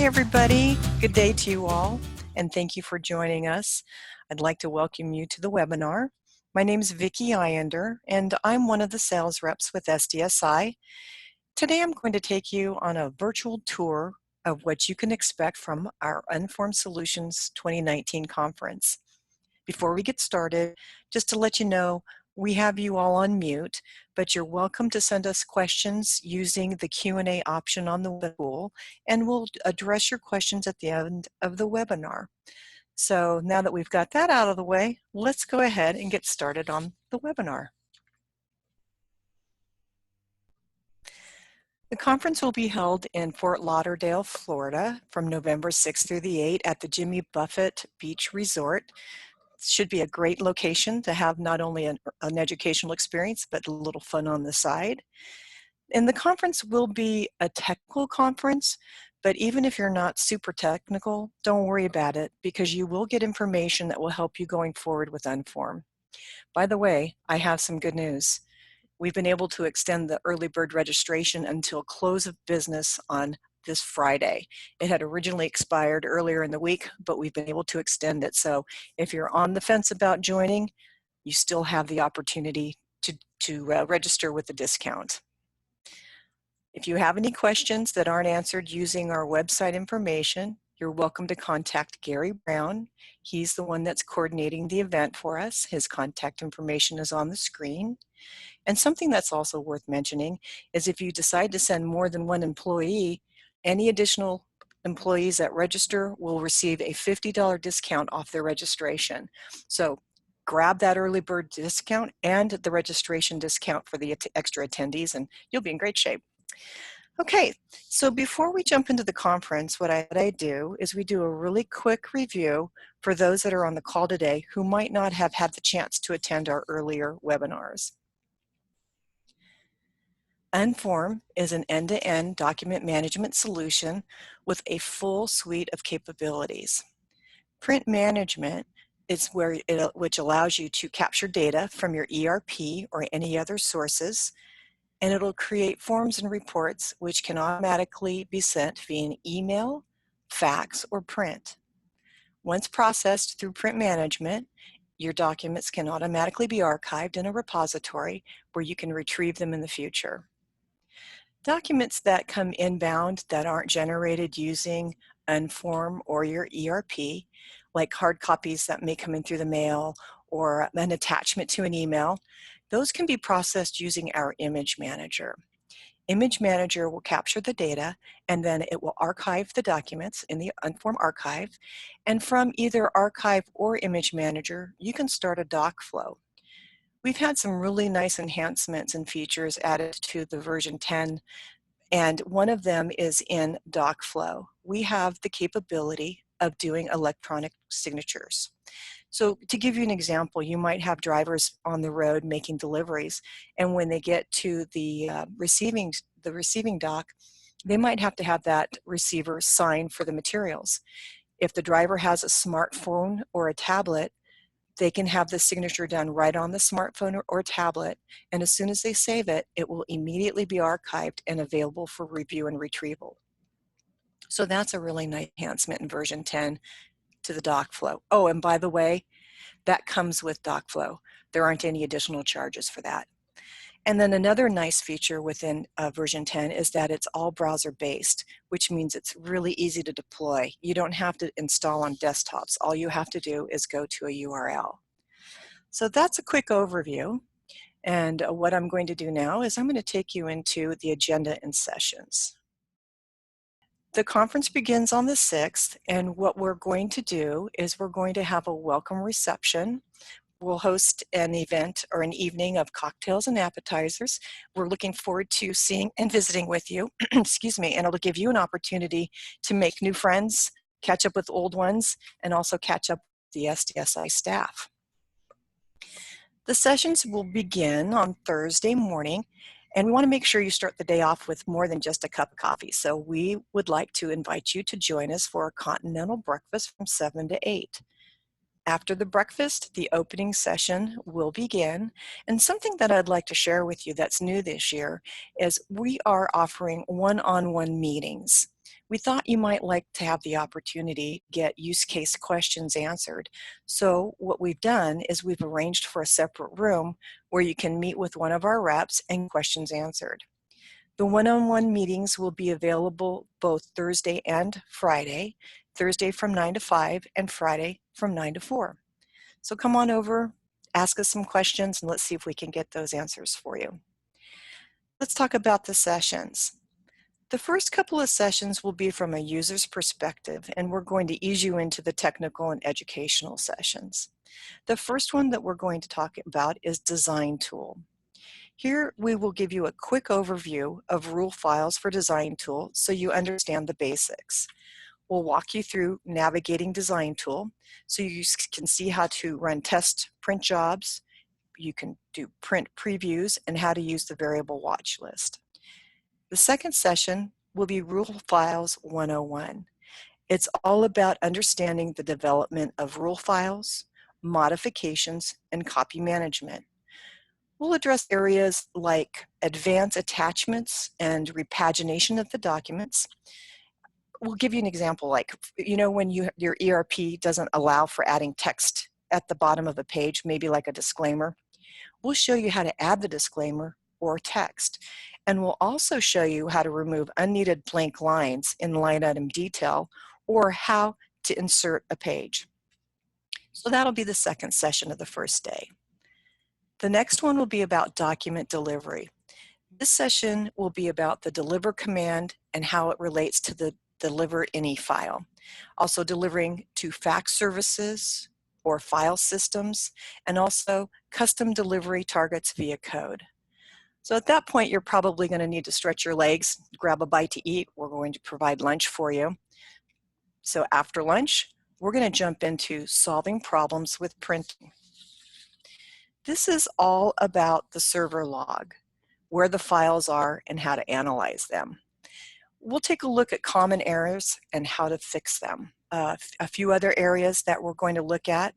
Hi, everybody. Good day to you all, and thank you for joining us. I'd like to welcome you to the webinar. My name is Vicki Iender, and I'm one of the sales reps with SDSI. Today, I'm going to take you on a virtual tour of what you can expect from our UnForm Solutions 2019 conference. Before we get started, just to let you know, we have you all on mute, but you're welcome to send us questions using the Q&A option on the tool, and we'll address your questions at the end of the webinar. So now that we've got that out of the way, let's go ahead and get started on the webinar. The conference will be held in Fort Lauderdale, Florida from November 6th through the 8th at the Margaritaville Beach Resort. Should be a great location to have not only an educational experience, but a little fun on the side. And the conference will be a technical conference, but even if you're not super technical, don't worry about it because you will get information that will help you going forward with UnForm. By the way, I have some good news. We've been able to extend the early bird registration until close of business on this Friday. It had originally expired earlier in the week, but we've been able to extend it. So if you're on the fence about joining, you still have the opportunity to register with a discount. If you have any questions that aren't answered using our website information, you're welcome to contact Gary Brown. He's the one that's coordinating the event for us. His contact information is on the screen. And something that's also worth mentioning is if you decide to send more than one employee, any additional employees that register will receive a $50 discount off their registration. So grab that early bird discount and the registration discount for the extra attendees and you'll be in great shape. Okay, so before we jump into the conference, what I do is we do a really quick review for those that are on the call today who might not have had the chance to attend our earlier webinars. UnForm is an end-to-end document management solution with a full suite of capabilities. Print management is which allows you to capture data from your ERP or any other sources, and it'll create forms and reports which can automatically be sent via an email, fax, or print. Once processed through print management, your documents can automatically be archived in a repository where you can retrieve them in the future. Documents that come inbound that aren't generated using UnForm or your ERP, like hard copies that may come in through the mail or an attachment to an email, those can be processed using our Image Manager. Image Manager will capture the data and then it will archive the documents in the UnForm archive. And from either archive or Image Manager, you can start a doc flow. We've had some really nice enhancements and features added to the version 10, and one of them is in doc flow. We have the capability of doing electronic signatures. So to give you an example, you might have drivers on the road making deliveries, and when they get to the receiving dock, they might have to have that receiver sign for the materials. If the driver has a smartphone or a tablet, they can have the signature done right on the smartphone or tablet, and as soon as they save it, it will immediately be archived and available for review and retrieval. So that's a really nice enhancement in version 10 to the doc flow. Oh, and by the way, that comes with doc flow. There aren't any additional charges for that. And then another nice feature within version 10 is that it's all browser-based, which means it's really easy to deploy. You don't have to install on desktops. All you have to do is go to a URL. So that's a quick overview. And what I'm going to do now is I'm going to take you into the agenda and sessions. The conference begins on the 6th, and what we're going to do is we're going to have a welcome reception. We'll host an event or an evening of cocktails and appetizers. We're looking forward to seeing and visiting with you, excuse me, and it'll give you an opportunity to make new friends, catch up with old ones, and also catch up with the SDSI staff. The sessions will begin on Thursday morning, and we want to make sure you start the day off with more than just a cup of coffee. So we would like to invite you to join us for a continental breakfast from 7 to 8. After the breakfast, the opening session will begin. And something that I'd like to share with you that's new this year is we are offering one-on-one meetings. we thought you might like to have the opportunity to get use case questions answered. So what we've done is we've arranged for a separate room where you can meet with one of our reps and questions answered. The one-on-one meetings will be available both Thursday and Friday, Thursday from 9 to 5 and Friday from 9 to 4. So come on over, ask us some questions, and let's see if we can get those answers for you. Let's talk about the sessions. The first couple of sessions will be from a user's perspective, and we're going to ease you into the technical and educational sessions. The first one that we're going to talk about is Design Tool. Here we will give you a quick overview of rule files for Design Tool so you understand the basics. We'll walk you through navigating Design Tool so you can see how to run test print jobs, you can do print previews, and how to use the variable watch list. The second session will be Rule Files 101. It's all about understanding the development of rule files, modifications, and copy management. We'll address areas like advanced attachments and repagination of the documents. We'll give you an example, like, when your ERP doesn't allow for adding text at the bottom of a page, maybe like a disclaimer. We'll show you how to add the disclaimer or text. And we'll also show you how to remove unneeded blank lines in line item detail or how to insert a page. So that'll be the second session of the first day. The next one will be about document delivery. This session will be about the deliver command and how it relates to the deliver any file. Also delivering to fax services or file systems, and also custom delivery targets via code. So at that point, you're probably going to need to stretch your legs, grab a bite to eat. We're going to provide lunch for you. So after lunch, we're going to jump into solving problems with printing. This is all about the server log, where the files are and how to analyze them. We'll take a look at common errors and how to fix them. A few other areas that we're going to look at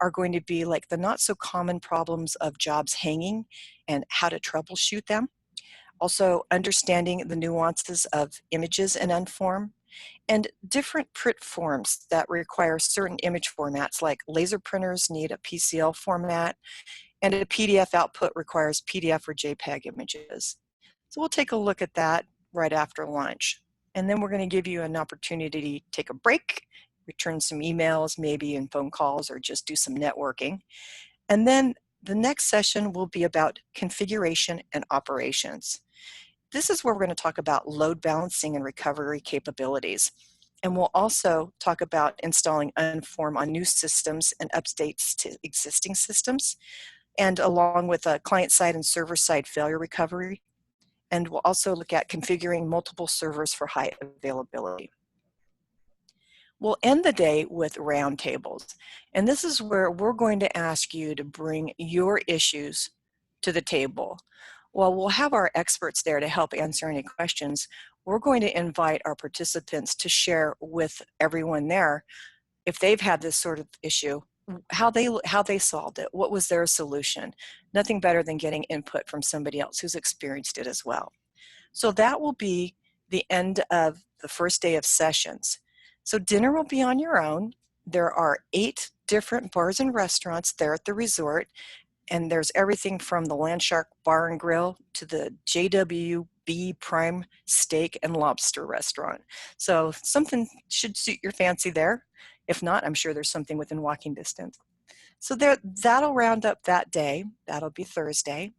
are going to be like the not so common problems of jobs hanging and how to troubleshoot them. Also understanding the nuances of images in UnForm and different print forms that require certain image formats, like laser printers need a PCL format and a PDF output requires PDF or JPEG images. So we'll take a look at that right after lunch. And then we're going to give you an opportunity to take a break, return some emails, maybe in phone calls, or just do some networking. And then the next session will be about configuration and operations. This is where we're going to talk about load balancing and recovery capabilities. And we'll also talk about installing UnForm on new systems and updates to existing systems, and along with client-side and server-side failure recovery. And we'll also look at configuring multiple servers for high availability. We'll end the day with roundtables. And this is where we're going to ask you to bring your issues to the table. While we'll have our experts there to help answer any questions, we're going to invite our participants to share with everyone there, if they've had this sort of issue, how they solved it, what was their solution. Nothing better than getting input from somebody else who's experienced it as well. So that will be the end of the first day of sessions. So dinner will be on your own. There are 8 different bars and restaurants there at the resort, and there's everything from the Landshark Bar and Grill to the JWB Prime Steak and Lobster Restaurant. So something should suit your fancy there. If not, I'm sure there's something within walking distance. So that'll round up that day. That'll be Thursday.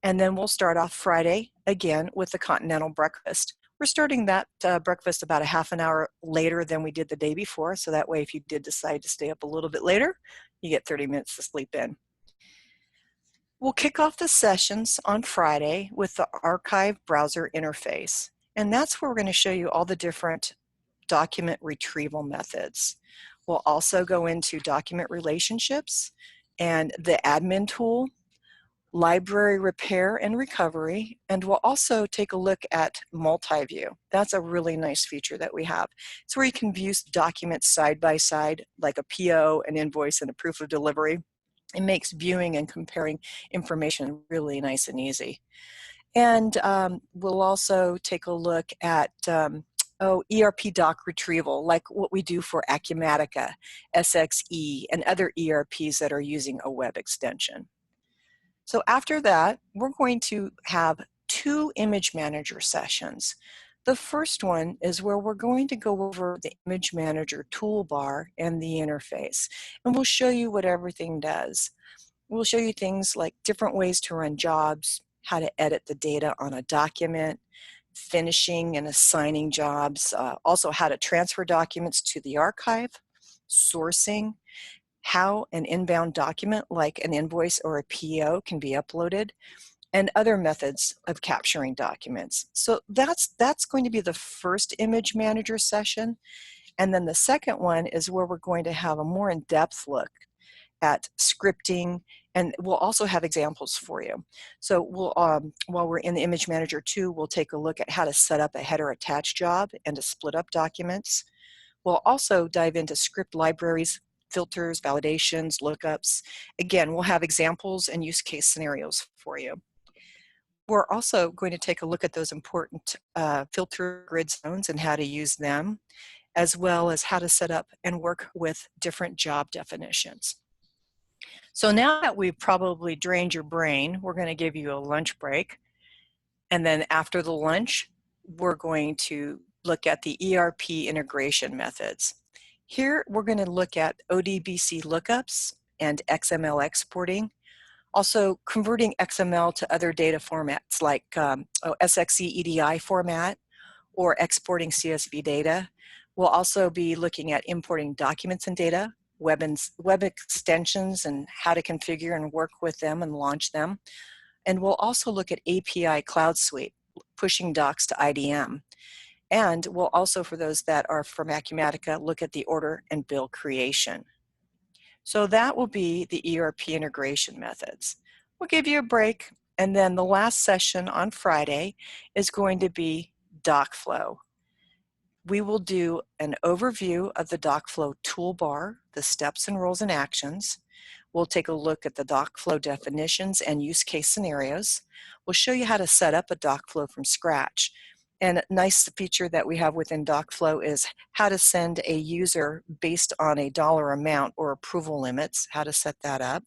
And then we'll start off Friday again with the continental breakfast. We're starting that breakfast about a half an hour later than we did the day before. So that way, if you did decide to stay up a little bit later, you get 30 minutes to sleep in. We'll kick off the sessions on Friday with the archive browser interface. And that's where we're going to show you all the different document retrieval methods. We'll also go into document relationships and the admin tool, library repair and recovery, and we'll also take a look at multi-view. That's a really nice feature that we have. It's where you can view documents side by side, like a PO, an invoice, and a proof of delivery. It makes viewing and comparing information really nice and easy. And we'll also take a look at Oh, ERP doc retrieval, like what we do for Acumatica, SXE, and other ERPs that are using a web extension. So after that, we're going to have 2 image manager sessions. The first one is where we're going to go over the image manager toolbar and the interface, and we'll show you what everything does. We'll show you things like different ways to run jobs, how to edit the data on a document, finishing and assigning jobs, also how to transfer documents to the archive, sourcing, how an inbound document like an invoice or a PO can be uploaded, and other methods of capturing documents. So that's going to be the first image manager session. And then the second one is where we're going to have a more in-depth look at scripting, and we'll also have examples for you. So we'll, while we're in the Image Manager 2, we'll take a look at how to set up a header attach job and to split up documents. We'll also dive into script libraries, filters, validations, lookups. Again, we'll have examples and use case scenarios for you. We're also going to take a look at those important filter grid zones and how to use them, as well as how to set up and work with different job definitions. So now that we've probably drained your brain, we're going to give you a lunch break. And then after the lunch, we're going to look at the ERP integration methods. Here, we're going to look at ODBC lookups and XML exporting. Also, converting XML to other data formats like SXE EDI format or exporting CSV data. We'll also be looking at importing documents and data, web extensions and how to configure and work with them and launch them. And we'll also look at API Cloud Suite, pushing docs to IDM. And we'll also, for those that are from Acumatica, look at the order and bill creation. So that will be the ERP integration methods. We'll give you a break, and then the last session on Friday is going to be doc flow. We will do an overview of the doc flow toolbar, the steps and roles and actions. We'll take a look at the doc flow definitions and use case scenarios. We'll show you how to set up a doc flow from scratch. And a nice feature that we have within doc flow is how to send a user based on a dollar amount or approval limits, how to set that up.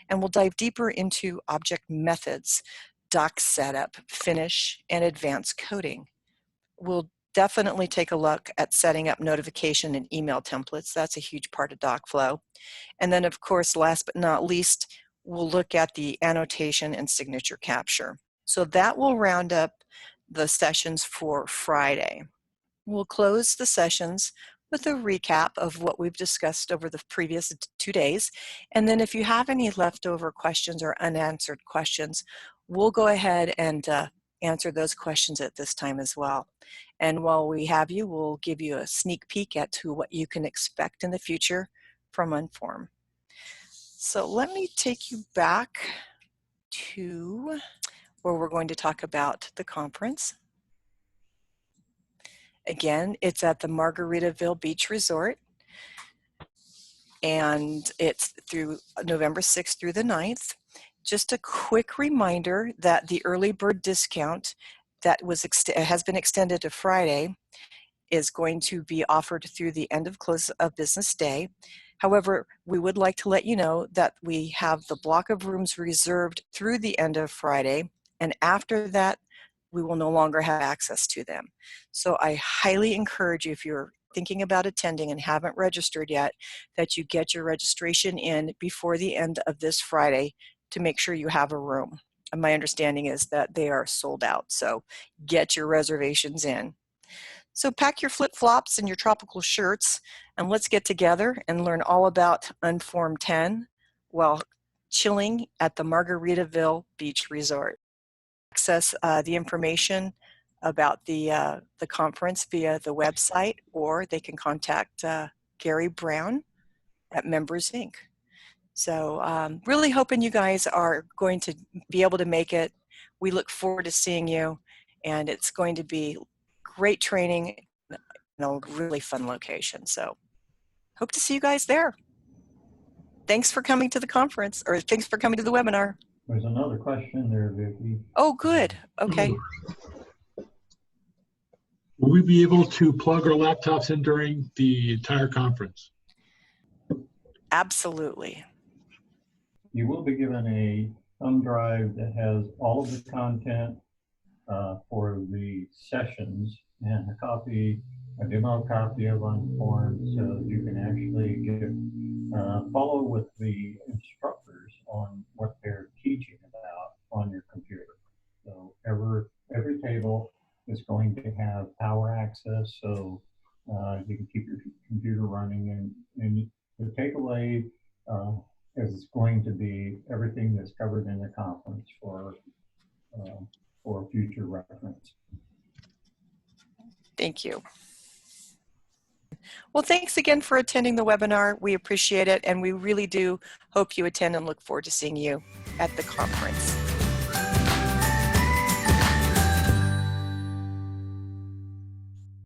And we'll dive deeper into object methods, doc setup, finish, and advanced coding. We'll definitely take a look at setting up notification and email templates. That's a huge part of doc flow. And then, of course, last but not least, we'll look at the annotation and signature capture. So that will round up the sessions for Friday. We'll close the sessions with a recap of what we've discussed over the previous 2 days. And then if you have any leftover questions or unanswered questions, we'll go ahead and answer those questions at this time as well. And while we have you, we'll give you a sneak peek at to what you can expect in the future from UnForm. So let me take you back to where we're going to talk about the conference. Again, it's at the Margaritaville Beach Resort, and it's through November 6th through the 9th. Just a quick reminder that the early bird discount that has been extended to Friday is going to be offered through the end of close of business day. However, we would like to let you know that we have the block of rooms reserved through the end of Friday, and after that, we will no longer have access to them. So I highly encourage you, if you're thinking about attending and haven't registered yet, that you get your registration in before the end of this Friday to make sure you have a room. And my understanding is that they are sold out, so get your reservations in. So pack your flip-flops and your tropical shirts, and let's get together and learn all about UnForm 10 while chilling at the Margaritaville Beach Resort. Access the information about the conference via the website, or they can contact Gary Brown at Members Inc. So really hoping you guys are going to be able to make it. We look forward to seeing you, and it's going to be great training in a really fun location. So hope to see you guys there. Thanks for coming to the conference, or thanks for coming to the webinar. There's another question there, Vicki. Oh, good. Okay. Will we be able to plug our laptops in during the entire conference? Absolutely. You will be given a thumb drive that has all of the content for the sessions and a demo copy of UnForm, so that you can actually follow with the instructors on what they're teaching about on your computer. So every table is going to have power access, so you can keep your computer running. And the takeaway is going to be everything that's covered in the conference for future reference. Thank you. Well, thanks again for attending the webinar. We appreciate it, and we really do hope you attend and look forward to seeing you at the conference.